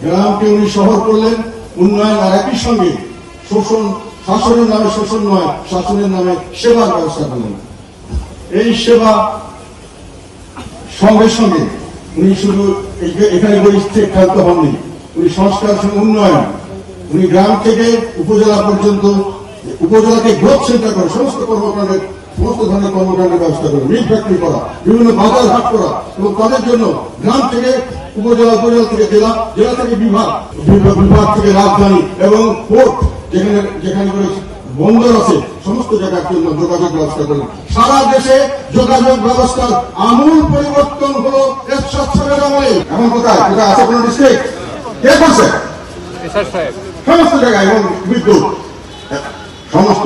গ্রামকে উনি শহর করলেন, উন্নয়ন আর একই সঙ্গে শোষণ, শাসনের নামে শোষণ নয়, শাসনের নামে সেবার ব্যবস্থা করলেন। এই সেবা সঙ্গে সঙ্গে উনি শুধু এখানে ক্ষান্ত হননি, উনি সংস্কার সঙ্গে উন্নয়ন, উনি গ্রাম থেকে উপজেলা পর্যন্ত, উপজেলাকে গ্রোথ সেন্টার করে সমস্ত কর্মকাণ্ডের, সমস্ত ধরনের কর্মকাণ্ডের ব্যবস্থা করে, মিল ফ্যাক্টরি করা, বিভিন্ন বাজার হাট করা, এবং তাদের জন্য গ্রাম থেকে উপজেলা, উপজেলা থেকে জেলা, জেলা থেকে বিভাগ, বিভাগ থেকে রাজধানী এবং পোর্ট, যেখানে যেখানে করে বন্দর আছে, সমস্ত জায়গার জন্য যোগাযোগ ব্যবস্থা করলেন। সারা দেশে যোগাযোগ ব্যবস্থার আমূল পরিবর্তন হলো এরশাদ সাহেবের আমলে। এখন কোথায় কোথায় আছে কোন ডিস্ট্রিক্ট কে করছে? সমস্ত জায়গায়, এবং বিদ্যুৎ, সমস্ত,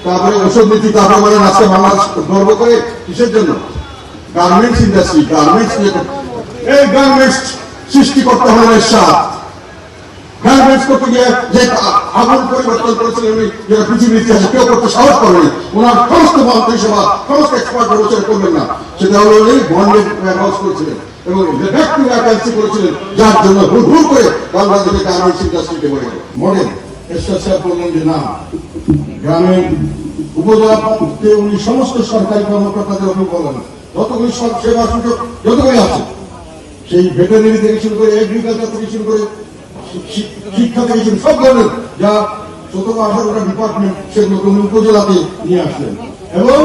তারপরে ওষুধ নীতি, তারপরে বলেন আজকে বাংলাদেশ গর্ব করে কিসের জন্য? গার্মেন্টস ইন্ডাস্ট্রি, গার্মেন্টস, এই গার্মেন্টস সৃষ্টি করতে হবে এরশাদ। গার্মেন্টস করতে গিয়ে যে আমূল পরিবর্তন করেছিলেন উনি, যেটা পৃথিবীর ইতিহাসে কেউ করতে সাহস করেনি, ওনার সমস্ত মন্ত্রিসভা, সমস্ত এক্সপার্ট বলেছেন করবেন না, সেটা হলো উনি বন্ডেড হাউস করেছিলেন এবং ভ্যাক্টরি ভ্যাকান্সি করেছিলেন, যার জন্য ভুল করে বাংলাদেশের গার্মেন্টস ইন্ডাস্ট্রিকে বলে মডেল। এরশাদ সাহেব বললেন যে না, গ্রামের উপজেলাতে উনি সমস্ত সরকারি কর্মকর্তাদের অভিযোগ বলেন, যতগুলি সব সেবা সুযোগ যতগুলি আছে, সেই ভেটেরিনারি থেকে শুরু করে, এগ্রিকালচার থেকে শুরু করে, শিক্ষা থেকে শুরু সব ধরনের যা 17-18টা ডিপার্টমেন্ট, সেগুলো উপজেলাতে নিয়ে আসলেন এবং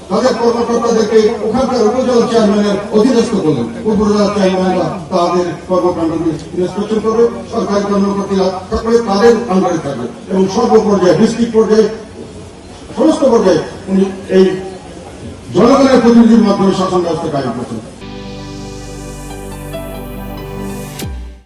তাদের কর্মকর্তাদেরকে ওখানকার উপজেলা চেয়ারম্যানের অধীনস্থ করলেন। উপজেলা চেয়ারম্যানরা তাদের কর্মকাণ্ডকে ইন্সপেকশন করবে, সরকারি কর্মকর্তারা থাকবে তাদের আন্ডারে থাকবে, এবং সর্বপর্যায়ে, ডিস্ট্রিক্ট পর্যায়ে, সমস্ত পর্যায়ে উনি এই জনগণের প্রতিনিধির মাধ্যমে শাসন ব্যবস্থা কায়েম করছেন।